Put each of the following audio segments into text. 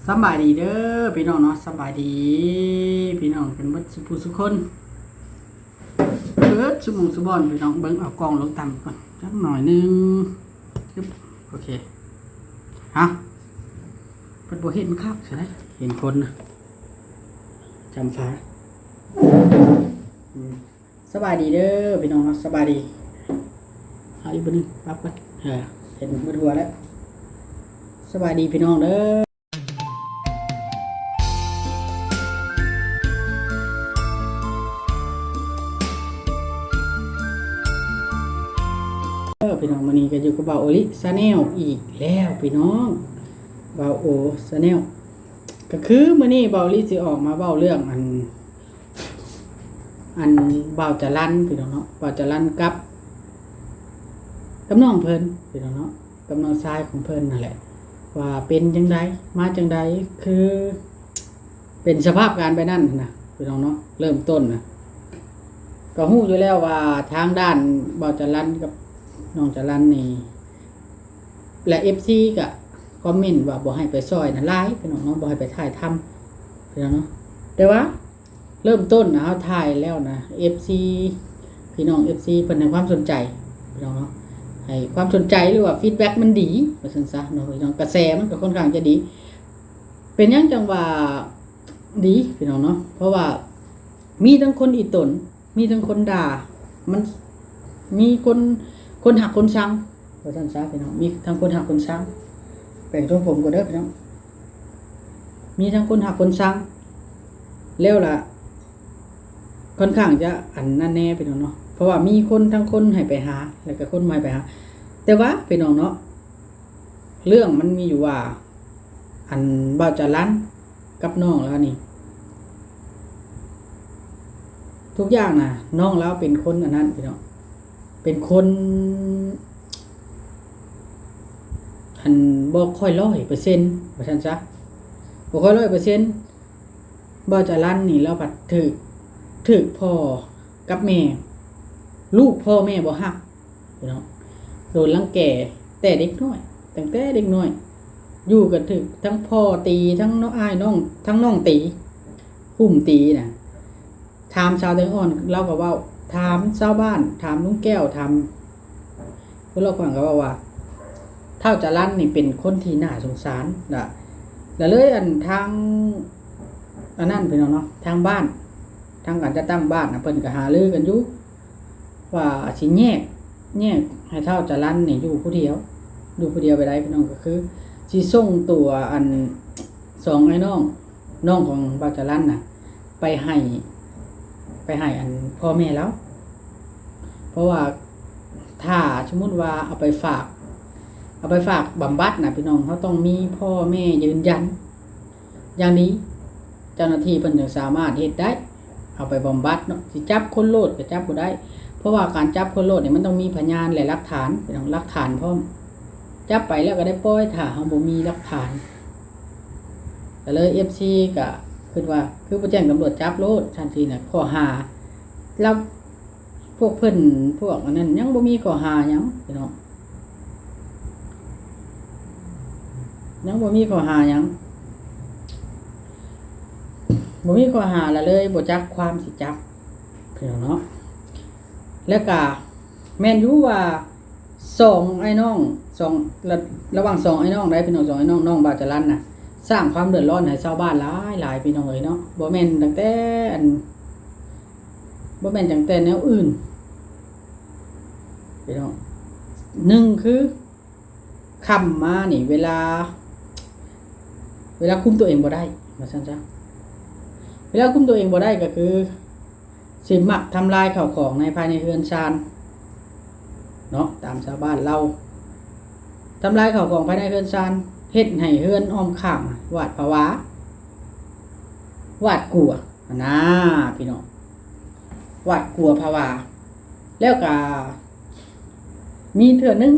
สบายดีเด้อพี่น้องเนาะสบายดีพี่น้องเป็นบัดสุผู้สุคนสุหมงสุบอนพี่น้องเบิ่งเอากล้องลงต่ำก่อนจักหน่อยนึงจึ๊บโอเคฮะเพิ่นบ่เห็นครับใช่ไหมเห็นคนนะจำฟ้าสบายดีเด้อพี่น้องเนาะสบายดีเอาอีกบ่นึงปั๊บก่อนเห็นเบิดหัวแล้วสบายดีพี่น้องเด้อพี่น้องวันนี้ก็อยู่กับเบาโอลิซาแนลอีกแล้วพี่น้องเบาโอซาแนลก็คือมื้อนี้เบาโอลิสิออกมาเว้าเรื่องอันเบาจะลั่นพี่น้องเนาะเบาจะลั่นกับน้องเพิ่นพี่น้องเนาะกับน้องชายของเพิ่นนั่นแหละว่าเป็นจังไดมาจังไดคือเป็นสภาพการไปนั่นนะพี่น้องเนาะเริ่มต้นนะก็ฮู้อยู่แล้วว่าทางด้านเบาจะลั่นกับน้องจรัญนี่และ FC ก็คอมเมนต์ว่าบ่ให้ไปซอยน่ะหลายพี่น้องเนาะบ่ให้ไปถ่ายทำพี่น้องเนาะแต่ว่าเริ่มต้นนะเฮาถ่ายแล้วนะ FC พี่น้อง FC เพิ่นให้ความสนใจพี่น้องเนาะให้ความสนใจหรือว่าฟีดแบ็กมันดีว่าซั่นซะเนาะพี่น้องกระแสมันก็ค่อนข้างจะดี เป็นหยังจังว่าดีพี่น้องเนาะเพราะว่ามีทั้งคนอีตนมีทั้งคนด่ามันมีคนหักคนชังว่าท่านทราบพี่น้องมีทั้งคนหักคนชังแบ่งตัวผมก็เด้อพี่น้องมีทั้งคนหักคนชังแล้วล่ะค่อนข้างจะอันนั่นแน่พี่น้องเนาะเพราะว่ามีคนทั้งคนให้ไปหาแล้วก็คนไม่ไปหาแต่ว่าพี่น้องเนาะเรื่องมันมีอยู่ว่าอันบ่าวจะลั่นกับน้องแล้วนี่ทุกอย่างนะน้องแล้วเป็นคนอันนั้นพี่น้องเป็นคนอันบ่ค่อย100%ว่าซั่นซะบ่ค่อย100%บ่จะลั่นนี่แล้วบัดถึกพ่อกับแม่ลูกพ่อแม่บ่ฮักพี่น้องโดนรังแกแต่เด็กน้อยตั้งแต่เด็กน้อยอยู่กันถึกทั้งพ่อตีทั้งน้องอ้ายน้องทั้งน้องตีหุ่มตีน่ะถามชาวแตงอ่อนเราก็เว้าถามชาวบ้านถามลุงแก้วถามพวกเราฟังก็ว่าเท่าจะลั่นนี่เป็นคนที่น่าสงสารแล้วเลยทางอันนั้นพี่น้องเนาะทางบ้านทางการจะตั้งบ้านนะเพิ่นก็หารือกันอยู่ว่าสิแยกให้เท่าจะลั่นนี่อยู่ผู้เดียวไปได้พี่น้องก็คือสิส่งตัว2ไอ้น้องของบ่าวจะลั่นน่ะไปให้พ่อแม่แล้วเพราะว่าถ้าสมมุติว่าเอาไปฝากบำบัดนะพี่น้องเขาต้องมีพ่อแม่ยืนยันอย่างนี้เจ้าหน้าที่เพิ่นจะสามารถเฮ็ดได้เอาไปบำบัดเนาะสิจับคนโลดก็จับบ่ได้เพราะว่าการจับคนโลดเนี่ยมันต้องมีพยานและหลักฐานพี่น้องหลักฐานพร้อมจับไปแล้วก็ได้ปล่อยถ้าเฮาบ่มีหลักฐานก็เลย FC ก็คิดว่าคือบ่แจ้งตำรวจจับโลดทันทีน่ะข้อหาแล้วพวกเพิ่นพวกอันนั้นยังบ่มีข้อหาหยังพี่น้องยังบ่มีข้อหาหยังบ่มีข้อหาละเลยบ่จักความสิจับพี่น้องเนาะแล้วก็แม่นอยู่ว่า2ไอ้น้อง2ระหว่าง2ไอ้น้องได้พี่น้อง2ไอ้น้องบ่าวจะลั่นน่ะสร้างความเดือดร้อนให้ชาวบ้านหลายพี่น้องเอ้ยเนาะบ่แม่นตั้งแต่แนวอื่นพี่น้อง1คือค่ำมานี่เวลาคุมตัวเองบ่ได้ว่าซั่นจ้ะเวลาคุมตัวเองบ่ได้ก็คือสิมักทำลายข้าวของในภายในเรือนชานเนาะตามชาวบ้านเราทำลายข้าวของภายในเรือนชานเฮ็ดให้เรือนอ้อมข้างหวาดผวาหวาดกลัวนะพี่น้องหวาดกลัวผวาแล้วก็มีเทื่อนึง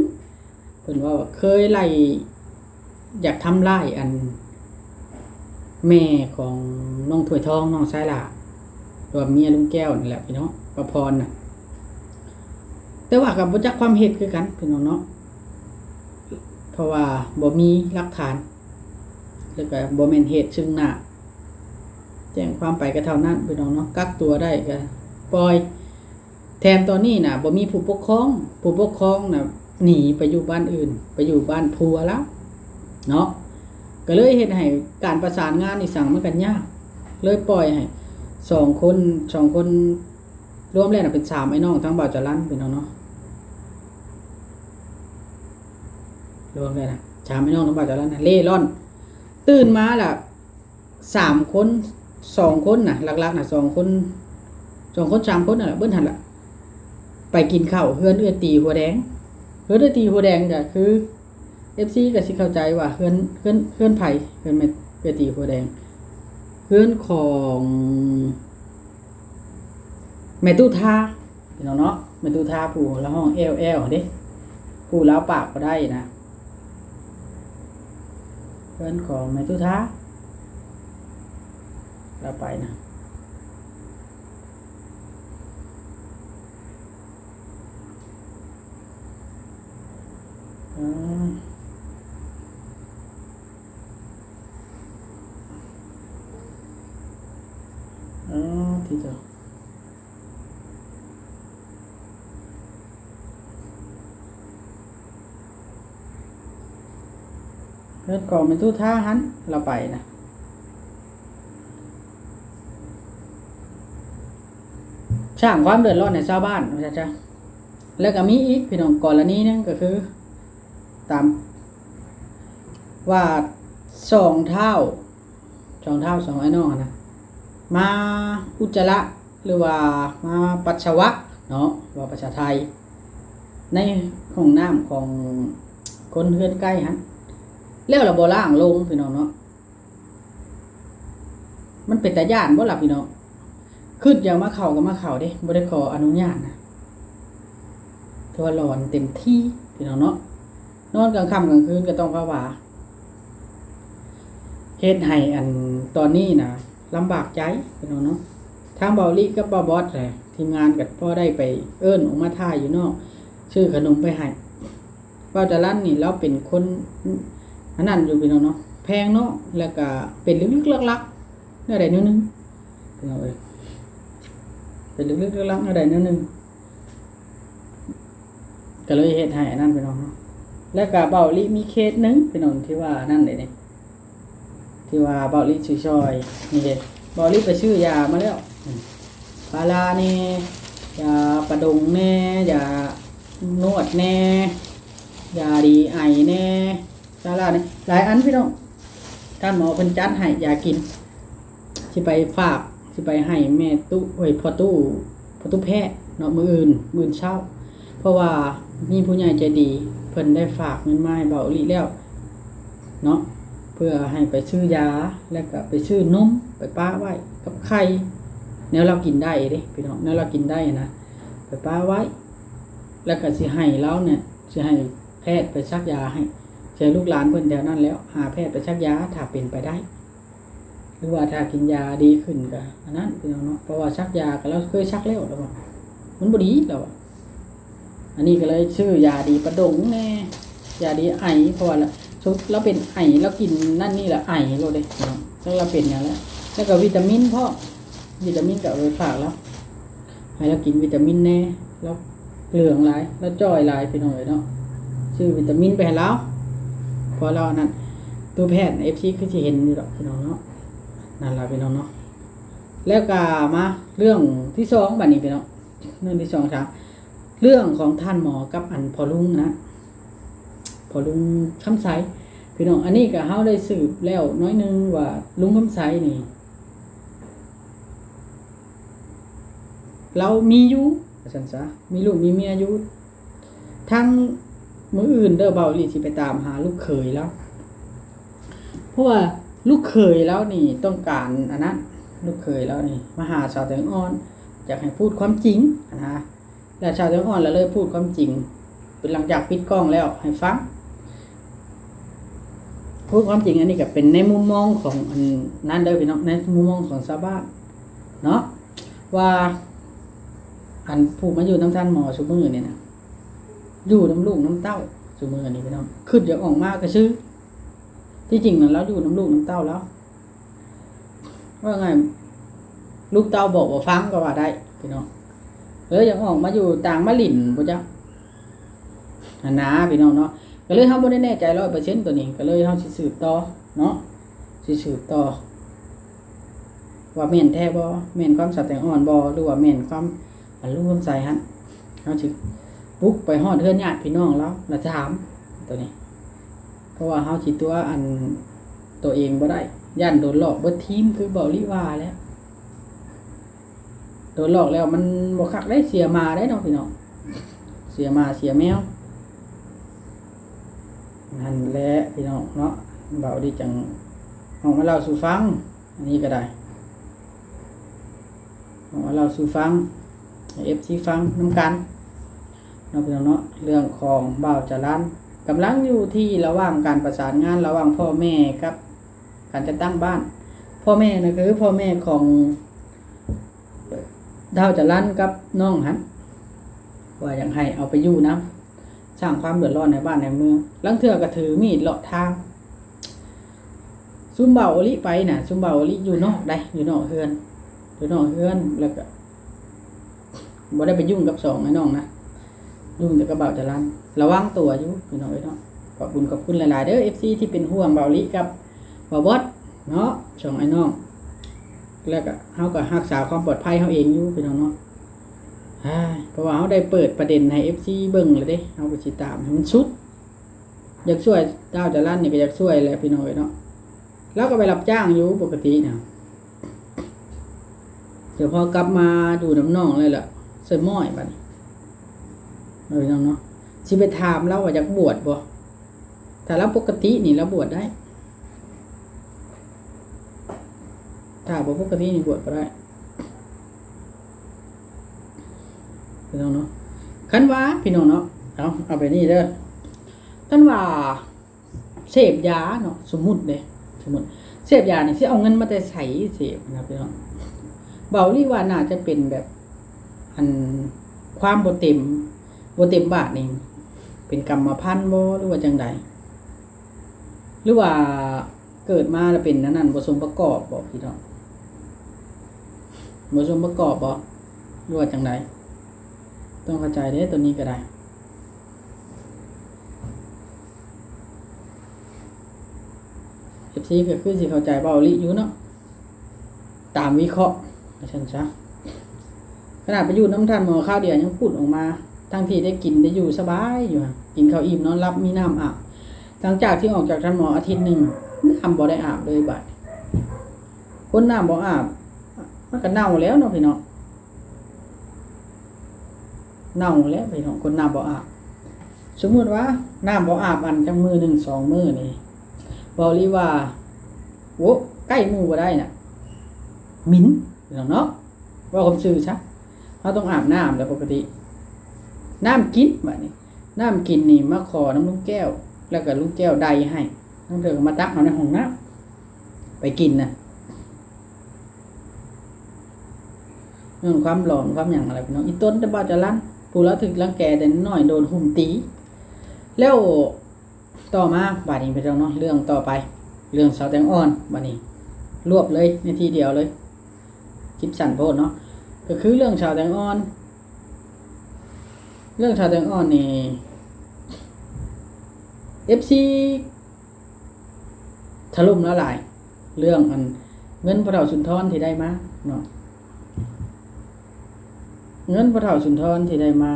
เพิ่นว่าเคยไล่อยากทำลายแม่ของน้องถ้วยทองน้องสายหล่าตัวเมียลุงแก้วนั่นแหละพี่น้องประพรน่ะแต่ว่ากับบ่จักความเฮ็ดคือกันพี่น้องเนาะเพราะว่าบ่มีหลักฐาน แล้วก็บ่แม่นเหตุซึ่งหน้าแจ้งความไปก็เท่านั้นพี่น้องเนาะกักตัวได้ก็ปล่อยแถมตอนนี้น่ะบ่มีผู้ปกครองน่ะหนีไปอยู่บ้านอื่นไปอยู่บ้านผัวแล้วเนาะก็เลยเฮ็ดให้การประสานงานนี่สั่งมันกันยากเลยปล่อยให้2คนรวมแล้วน่ะเป็น3ไอ้น้องทั้งบ่าวจรัญพี่น้องเนาะรวมเลยนะ3ไอ้น้องทั้งบ่าวจรัญน่ะเล่ร่อนตื่นมาล่ะ3คน2คนน่ะหลักๆน่ะ2คน3คนน่ะเบิ่นหั่นล่ะไปกินข้าวเฮือนเอื้อตีหัวแดงเฮือนเอื้อตีหัวแดงก็คือ FC ก็สิเข้าใจว่าเฮือนไผเฮือนแม่เอื้อตีหัวแดงเฮือนของแม่ตู้ทาพี่น้องเนาะแม่ตู้ทาผู้ละห้อง LL เด้ผู้ลาวปากบ่ได้นะเฮือนของแม่ตู้ทาเราไปนะที่จะเรื่องก่อนเป็นทุท่าหันเราไปนะสร้างความเดือดร้อนในชาวบ้านนะจ๊ะแล้วก็มีอีกพี่น้องกรณีนึงก็คือตามว่า2 เท่า2ไอ้น้องนะมาอุจจาระหรือว่ามาปัสสาวะเนาะว่าภาษาไทยในห้องน้ำของคนเฮือนใกล้ฮะแล้วเราบ่ล้างลงพี่น้องเนาะมันเป็นตาย่านบ่ล่ะพี่น้องขึ้นอย่างมาเข้าก็มาเข้าเด้บ่ได้ขออนุญาตนะทั่วร้อนเต็มที่พี่น้องเนาะนอนกลางค่ำกลางคืนก็ต้องภาวาเฮ็ดให้อันตอนนี้นะลำบากใจพี่น้องเนาะทางเบาลี่กับบ่บอสแหละทีมงานก็พอได้ไปเอิ้นออกมาท่าอยู่นอกซื้อขนมไปให้เป้าจรัญนี่เราเป็นคนอันนั้นอยู่พี่น้องเนาะแพงเนาะแล้วก็เป็นลึกๆลักๆแนวใดแนวนึงพี่น้องเอ้ยเป็นลึกๆลักๆแนวใดแนวนึงก็เลยเฮ็ดให้อันนั้นพี่น้องเนาะแล้วก็เบาลี่มีเคสนึงพี่น้องที่ว่านั่นเลยนี่ที่ว่าเบาลี่ช่วยนี่เด้เบาลี่ไปซื้อยามาแล้วพาราแน่ยาประดงแน่ยานวดแน่ยาดีไอแน่ซาลาเนี่ยหลายอันพี่น้องท่านหมอเพิ่นจัดให้ยากินสิไปฝากสิไปให้แม่ตู้พอตู้แพทย์เนาะมื้อเช้าเพราะว่ามีผู้ใหญ่ใจดีเพิ่นได้ฝากเงินมาให้เบาลี่แล้วเนาะเพื่อให้ไปซื้อยาแล้วก็ไปซื้อนมไปป้าไว้กับไข่แนวเรากินได้เด้พี่น้องแนวเรากินได้นะไปป้าไว้แล้วก็สิให้เราเนี่ยสิให้แพทย์ไปซักยาให้เจอลูกหลานเพิ่นแถวนั้นแล้วหาแพทย์ไปซักยาถ้าเป็นไปได้หรือว่าถ้ากินยาดีขึ้นก็อันนั้นพี่น้องเนาะเพราะว่าซักยาก็เราเคยซักแล้วแล้วมันบ่ดีแล้วอันนี้ก็เลยชื่อยาดีประดงแน่ยาดีไอเพราะว่าชุดเราเป็นไอเรากินนั่นนี่แหละไอเราเด้เนาะแล้วเราเป็นอย่างแล้วก็วิตามินพ่อวิตามินก็เอาไปฝากแล้วให้เรากินวิตามินแน่แล้วเหลืองหลายแล้วจ้อยหลายพี่น้องเนาะชื่อวิตามินไปให้เราพอเรานั่นตัวแพทย์ FC คือสิเห็นอยู่ดอกพี่น้องเนาะนั่นล่ะพี่น้องเนาะแล้วก็มาเรื่องที่2บัดนี้พี่น้องเรื่องที่2ครับเรื่องของท่านหมอกับอันพอลุงนะพอลุงคำไสพี่น้องอันนี้ก็เฮาได้สืบแล้วน้อยนึงว่าลุงคำไสนี่เรามีอยู่ซั่นซะมีลูกมีเมียอยู่ทั้งมื้ออื่นเด้อเบาลี่สิไปตามหาลูกเขยแล้วเพราะว่าลูกเขยแล้วนี่ต้องการอันนั้นลูกเขยแล้วนี่มาหาสาวแตงอ่อนอยากให้พูดความจริงนะแล้วชาวแตงอ่อนแล้วเลยพูดความจริงเป็นหลังจากปิดกล้องแล้วให้ฟังพูดความจริงอันนี้ก็เป็นในมุมมองของอันนั้นเด้อพี่น้องในมุมมองของชาวบ้านเนาะว่าอันผู้มาอยู่น้ำท่านหมอซุมื้อนี่นะอยู่น้ำลูกน้ำเต้าซุมื้อนี่พี่น้องขึ้นอยากออกมาก็ซื้อ ที่จริงนั้นเราอยู่น้ำลูกน้ำเต้าแล้วว่าไงลูกเต้าบอกว่าฟังก็ว่าได้พี่น้องยังออกมาอยู่ต่างมาหลินบ่จ๊ะนะพี่น้องเนาะก็เลยเฮาบ่ได้แน่ใจ100%ตัวนี้ก็เลยเฮาสิสืบต่อเนาะสิสืบต่อว่าแม่นแท้บ่แม่นความสัตย์แตงอ่อนบ่หรือว่าแม่นความอันรู้ความใส่หั่นเฮาสิบุกไปฮอดเฮือนญาติพี่น้องแล้วถามตัวนี้เพราะว่าเฮาสิตัวอันตัวเองบ่ได้ย่านโดนหลอกเบิดทีมคือเบาลิว่าแล้วโดนหลอกแล้วมันบ่คักได้เสียมาได้เนาะพี่น้องเสียมาเสียแมวนั่นแหละพี่น้องเนาะเบาดีจังออกมาเล่าสู่ฟังอันนี้ก็ได้ออกมาเล่าสู่ฟังFC ฟังนำกันเนาะพี่น้องเนาะเรื่องของเบาจรัญกำลังอยู่ที่ระหว่างการประสานงานระหว่างพ่อแม่กับการจัดตั้งบ้านพ่อแม่นะคือพ่อแม่ของดาวจรัญกับน้องหันว่าอยากให้เอาไปอยู่นะสร้างความเดือดร้อนในบ้านในเมืองลังเทื่อก็ถือมีดเลาะทางซุมเบาอลิไปน่ะซุมเบาอลิอยู่นอกได้อยู่นอกเฮือนแล้วก็บ่ได้ไปยุ่งกับสองไอ้น้องนะยุ่งแต่กับเบาจรัญระวังตัวอยู่พี่น้องเนาะขอบคุณหลายๆเด้อ FC ที่เป็นห่วงเบาอลิกับเบาบอสเนาะสองไอ้น้องแล้วก็เฮาก็รักษาความปลอดภัยเฮาเองอยู่พี่น้องเนาะเพราะว่าเฮาได้เปิดประเด็นให้ FC เบิ่งเลยเด้เฮาก็สิตามให้มันสุดอยากช่วยดาวจรัญนี่ก็อยากช่วยแหละพี่น้องเนาะแล้วก็ไปรับจ้างอยู่ปกติน่ะเดี๋ยวพอกลับมาอยู่น้ำน้องเลยล่ะเสยม้อยบัดนี้พี่น้องเนาะสิไปถามแล้วว่าอยากบวชบ่ถ้าเราปกตินี่เราบวชได้ถ้าบ่ปกตินี่บวชบ่ได้พี่น้องเนาะคันว่าพี่น้องเนาะเอาไปนี่เด้อคันว่าเสพยาเนาะสมมุติเสพยานี่สิเอาเงินมาแต่ไสเสพนะพี่น้องเบาลี่ว่าน่าจะเป็นแบบอันความบ่เต็มบาทนี่เป็นกรรมพันธุ์บ่หรือว่าจังใดหรือว่าเกิดมาแล้วเป็นนั้นบ่สมประกอบบ่พี่น้องบ่สมประกอบบ่หรือว่าจังใดต้องเข้าใจเด้ตัวนี้ก็ได้FC ก็คือสิเข้าใจเบาลิอยู่เนาะตามวิเคราะห์ฉันซะขนาดไปอยู่น้ำท่านหมอข้าวเดียวยังพูดออกมาทั้งที่ได้กินได้อยู่สบายอยู่กินข้าวอิ่มนอนรับมีน้ำอาบหลังจากที่ออกจากท่านหมออาทิตย์หนึ่งน้ำบ่ได้อาบเลยบัดคนน้ำบ่อาบมันก็เน่าแล้วเนาะพี่น้องเน่าแล้วพี่น้องคนน้ำบ่อาบสมมติว่าน้ำบ่อาบอันจังมือ1 2มื้อนี่บอกเลยว่าโว้ใกล้หมู่บ่ได้น่ะมิ้นพี่น้องเนาะว่าผมซื่อซะเราต้องอาบน้ำแล้วปกติน้ำกินแบบนี้น้ำกินนี่มาขอน้ำลุงแก้วแล้วก็ลุงแก้วใดให้น้ำเดือดมาตักเอาในห้องน้ำไปกินนะเรื่องความหลอนความอย่างอะไรพี่น้องอีต้นจะบ้าจะลั่นผู้ละถึงรังแกแต่น้อยโดนหุ่มตีแล้วต่อมาบาดนี้ไปแล้วเนาะเรื่องต่อไปเรื่องสาวแตงอ่อนบาดนี้รวบเลยในทีเดียวเลยคลิปสั้นโพดเนาะก็คือเรื่องชาวแตงอ่อนนี่ FC ถล่มละลายเรื่องอันเงินพระเฒ่าสุนทรที่ได้มาเนาะเงินพระเฒ่าสุนทรที่ได้มา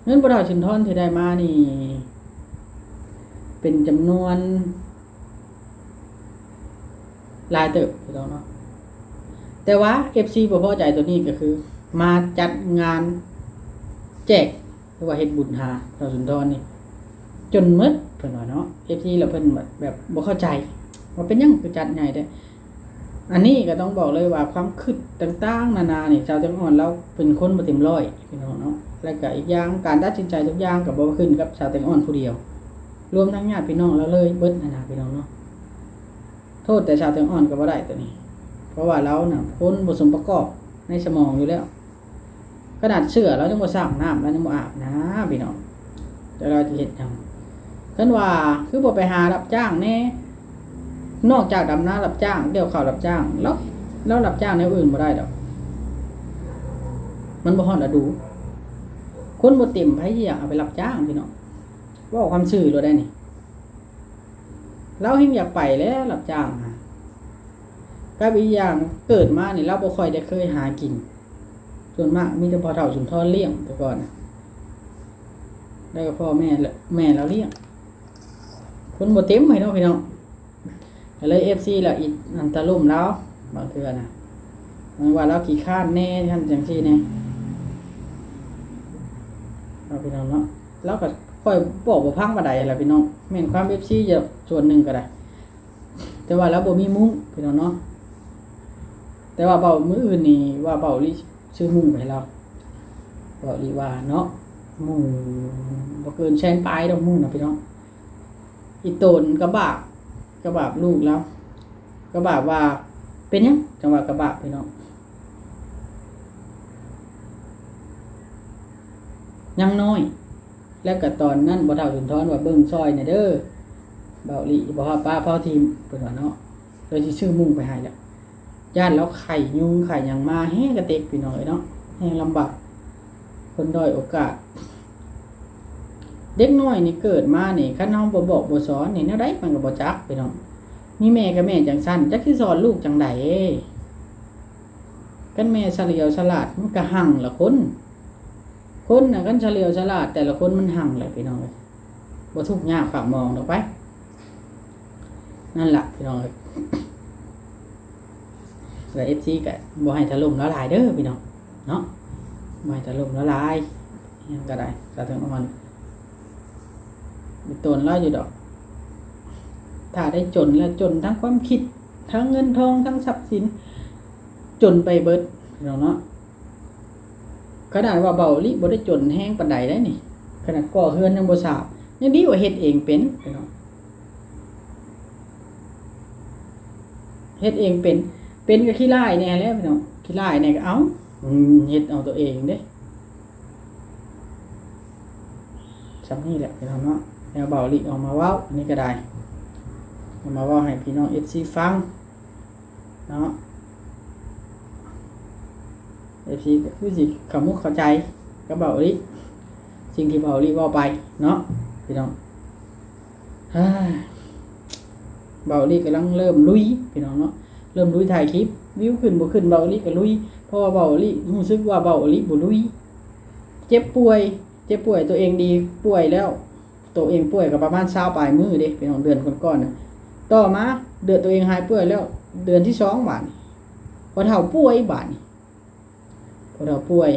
เงินพระเฒ่าสุนทรที่ได้มานี่เป็นจำนวนหลายเติบพี่น้องเนาะแต่ว่า FC บ่พอใจตัวนี้ก็คือมาจัดงานแจกหรือว่าเฮ็ดบุญหาเราสุนทรนี่จนหมดเพิ่นว่าเนาะ FC แล้วเพิ่นแบบบ่เข้าใจว่าเป็นหยังคือจัดใหญ่เด้อันนี้ก็ต้องบอกเลยว่าความคิดต่างๆนานานี่ชาวแตงอ่อนเราเป็นคนบ่เต็มร้อยพี่น้องเนาะแล้วก็อีกอย่างการตัดสินใจทุกอย่างก็บ่ขึ้นกับชาวแตงอ่อนผู้เดียวรวมทั้งญาติพี่น้องเราเลยเบิดนะพี่น้องเนาะโทษแต่ชาวแตงอ่อนก็บ่ได้ตัวนี้เพราะว่าเราน่ะคนบ่สมประกอบในสมองอยู่แล้วขนาดเสื้อเรายังบ่ซักน้ำเรายังบ่อาบนะพี่น้อง แต่เราจะเฮ็ดหยังกันว่าคือบ่ไปหารับจ้างแน่นอกจากดำนารับจ้างเกี่ยวข้าวรับจ้างแล้วรับจ้างแนวอื่นบ่ได้ดอกมันบ่ฮอดฤดูคนบ่เต็มไผอยากเอาไปรับจ้างพี่น้องเว้าความซื่อเลยได้นี่เราเฮงอยากไปแล้วรับจ้างฮะกับอีกอย่างเกิดมานี่เราบ่ค่อยได้เคยหากินส่วนมากมีแต่พ่อเฒ่าสุนทรเลี้ยงแต่ก่อนน่ะแล้วก็พ่อแม่เราเลี้ยงคนบ่เต็มให้เนาะพี่น้องเลย FC ละอีกอันตะลุ่มแล้วบางเทื่อน่ะมันว่าเราขี้คร้านแน่ท่านจังซี่แน่เอาพี่น้องเนาะแล้วก็ค่อยบอกบ่พังปานใดล่ะพี่น้องแม่นความ FC เยอะส่วนหนึ่งก็ได้แต่ว่าเราบ่มีมุ้งพี่น้องเนาะแต่ว่าเบามื้ออื่นนี่ว่าเบาลิซื้อมุ้งไปให้เราเบาลิว่าเนาะมุ้งบ่เกินแสนปลายดอกมุ้งน่ะพี่น้องอีโตนกระบาบลูกแล้วกระบาบว่าเป็นหยังจังว่ากระบาบพี่น้องยังน้อยแล้วก็ตอนนั้นบ่เฒ่าสุนทรว่าเบิ่งซอยเนี่ยเด้อเบาลิบ่ฮอดป้าเผาทีมเพิ่นว่าเนาะเลยสิซื้อมุ้งไปให้แล้วย่านแล้วไข่ยุงไข่หยังมาแฮงกระเตกพี่น้องเอ้ยเนาะแฮงลำบากคนด้อยโอกาสเด็กน้อยนี่เกิดมานี่คันเฮาบ่บอกบ่สอนนี่แนวใดมันก็บ่จักพี่น้องมีแม่กับแม่จังซั่นจักสิสอนลูกจังไดกันแม่เฉลียวฉลาดมันก็หั่งละคนน่ะกันเฉลียวฉลาดแต่ละคนมันหั่งแหละพี่น้องเอ้ยบ่ทุกข์ยากฝากมองดอกไปนั่นล่ะพี่น้องเอ้ยแล้ว FC ก็บ่ให้ถล่มละลายเด้อพี่น้องเนาะบ่ให้ถล่มละลายยังก็ได้สาธุมันมีตนเล่าอยู่ดอกถ้าได้จนแล้วจนทั้งความคิดทั้งเงินทองทั้งทรัพย์สินจนไปเบิดพี่น้องเนาะขนาดว่าเบาลิบ่ได้จนแห้งปานใดได้นี่ขนาดก่อเฮือนยังบ่ทราบยังดีกว่าเฮ็ดเองเป็นพี่น้องเฮ็ดเองเป็นก็ขี้ร้ายแน่แล้วพี่น้องขี้ร้ายแน่ก็เอาเฮ็ดเอาตัวเองเด้จำนี่แหละพี่น้องเนาะแนวเบาลิออกมาเว้าอันนี้ก็ได้เอามาเว้าให้พี่น้อง FC ฟังเนาะ FC ก็คือสิเข้ามุกเข้าใจกับเบาลิสิ่งที่เบาลิเว้าไปเนาะพี่น้องเบาลิกำลังเริ่มลุยพี่น้องเนาะเริ่มลุยถ่ายคลิปวิวขึ้นบ่ขึ้นเบาลิก็ลุยเพราะว่าเบาลิรู้สึกว่าเบาลิบ่ลุยเจ็บป่วยตัวเองดีป่วยแล้วตัวเองป่วยก็ประมาณ20ปลายมื้อเด้พี่น้องเดือนก่อนๆน่ะต่อมาเดือนตัวเองหายป่วยแล้วเดือนที่2บาดนี้พอเฒ่าป่วยบาดนี้พอเฒ่าป่วย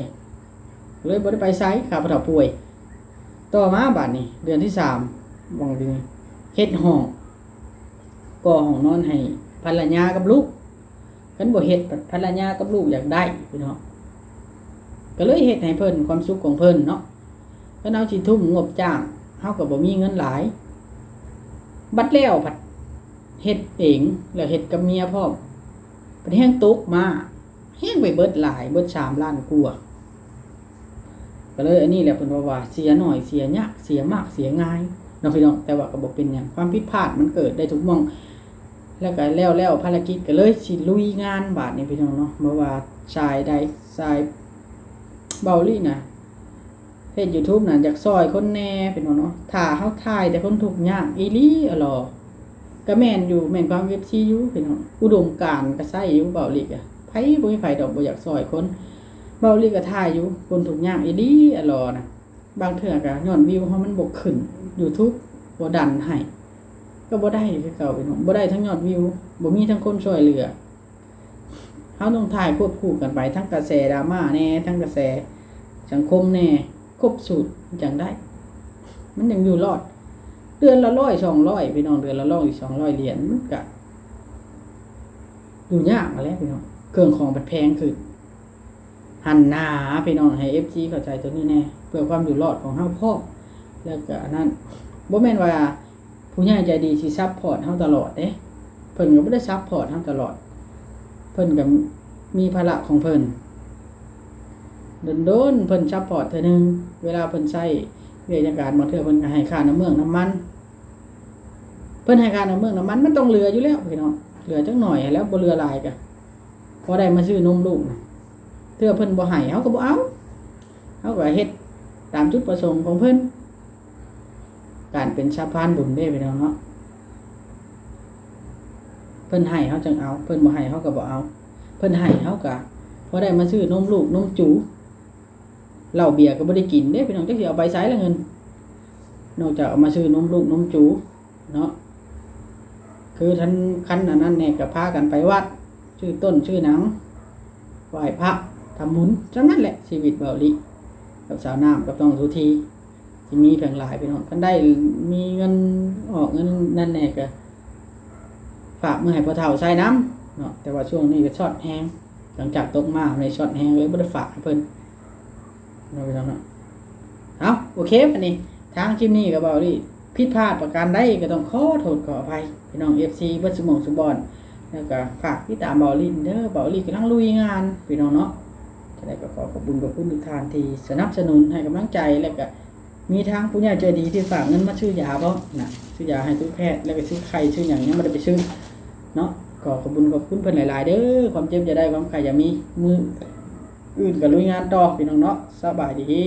เลยบ่ได้ไปไสครับพอเฒ่าป่วยต่อมาบาดนี้เดือนที่3บ่งดีเฮ็ดห้องก่อห้องนอนให้ภรรยากับลูกคันบ่เฮ็ดภรรยากับลูกอยากได้พี่น้องก็เลยเฮ็ดให้เพิ่นความสุขของเพิ่นเนาะเพิ่นเอาสิทุ่มงบจ้างเฮาก็บ่มีเงินหลายบัดแล้วผัดเฮ็ดเองแล้วเฮ็ดกับเมียพร้อมเพิ่นแฮงตกมาแฮงไปเบิดหลายเบิด3ล้านกว่าก็เลยอันนี้แหละเพิ่นว่าเสียหน่อยเสียยากเสียมากเสียง่ายเนาะพี่น้องแต่ว่าก็บ่เป็นหยังความผิดพลาดมันเกิดได้ทุกหม้องแล้วก็แล้วภารกิจก็เลยสิลุยงานบาดนี้พี่น้องเนาะบ่ว่าชายใดชายเบาลี่น่ะเฮ็ด YouTube น่ะอยากซอยคนแน่พี่น้องเนาะถ้าเฮาถ่ายแต่คนทุกข์ยากอีหลีอะหรอก็แม่นอยู่แม่นความ FC อยู่พี่น้องอุดมการณ์ก็ใช้อยู่เบาลี่อ่ะไผบ่มีไผดอกบ่อยากซอยคนเบาลี่ก็ถ่ายอยู่คนทุกข์ยากอีหลีอะหรอนะบางเทื่อก็ย้อนวิวเฮามันบ่ขึ้น YouTube บ่ดันให้ก็บ่ได้คือเก่าพี่น้องบ่ได้ทั้งยอดวิวบ่มีทั้งคนช่วยเหลือเฮาต้องถ่ายควบคู่กันไปทั้งกระแสดราม่าแน่ทั้งกระแสสังคมแน่ครบสูตรจังได้มันยังอยู่รอดเดือนละ100 200พี่น้องเดือนละ100 200เหรียญมันก็อยู่ยากแล้วพี่น้องเครื่องของมันแพงขึ้นหันหน้าพี่น้องให้ FG เข้าใจตัวนี้แน่เพื่อความอยู่รอดของเฮาพร้อมแล้วก็นั่นบ่แม่นว่าผู้ใหญ่ใจดีสิซัพพอร์ตเฮาตลอดเด้เพิ่นก็บ่ได้ซัพพอร์ตเฮาตลอดเพิ่นก็มีภาระของเพิ่นโดนๆเพิ่นซัพพอร์ตเทื่อนึงเวลาเพิ่นใช้ เวียกการบางเทื่อเพิ่นก็ให้ค่าน้ำเมืองน้ำมันเพิ่นให้ค่าน้ำเมืองน้ำมันมันต้องเหลืออยู่แล้วพี่น้องเหลือจักหน่อยแล้วบ่เหลือหลายก็พอได้มาซื้อนมลูกนะเทื่อเพิ่นบ่ให้เฮาก็บ่เอาเฮาก็เฮ็ดตามจุดประสงค์ของเพิ่นการเป็นสะพานบุญเด้พี่น้องเนาะเพิ่นให้เฮาจังเอาเพิ่นบ่ให้เฮาก็บ่เอาเพิ่นให้เฮาก็พอได้มาซื้อนมลูกนมจูเหล้าเบียร์ก็บ่ได้กินเด้พี่น้องจักสิเอาไปไสละเงินนอกจากเอามาซื้อนมลูกนมจูเนาะคือท่านคันนั้นแน่ก็พากันไปวัดชื่อต้นชื่อหนังไหว้พระทำบุญจังนั้นแหละชีวิตเบาลิกับสาวน้ำกับน้องสุธีที่มีเพียงหลายพี่น้องกันได้มีเงินออกเงินนั่นแน่ก็ฝากมือให้พ่อเฒ่าใส่น้ำเนาะแต่ว่าช่วงนี้ก็ช็อตแฮงหลังจากตกมาในช็อตแฮงเลยบ่ได้ฝากให้เพิ่นเนาะพี่น้องเนาะเอาโอเคอันนี้ทางคลิปนี้ก็เบาลิผิดพลาดประการใดก็ต้องขอโทษขออภัยพี่น้อง FC เบิดสมองสุบอนแล้วก็ฝากติดตามเบาลิเด้อเบาลิกำลังลุยงานพี่น้องเนาะจะได้ก็ขอขอบคุณทุกท่านที่สนับสนุนให้กำลังใจแล้วก็มีทางผู้ใหญ่ใจดีที่ฝากเงินมาซื้อยาบ่นะซื้อยาให้ทุกแพทย์แล้วก็ซื้อไข่ซื้อหยังยังบ่ได้ไปซื้อเนาะก็ขอบคุณเพิ่นหลายๆเด้อความเจ็บจะได้ความไข่อย่ามีมืออื่นก็ลุยงานต่อพี่น้องเนาะสบายดี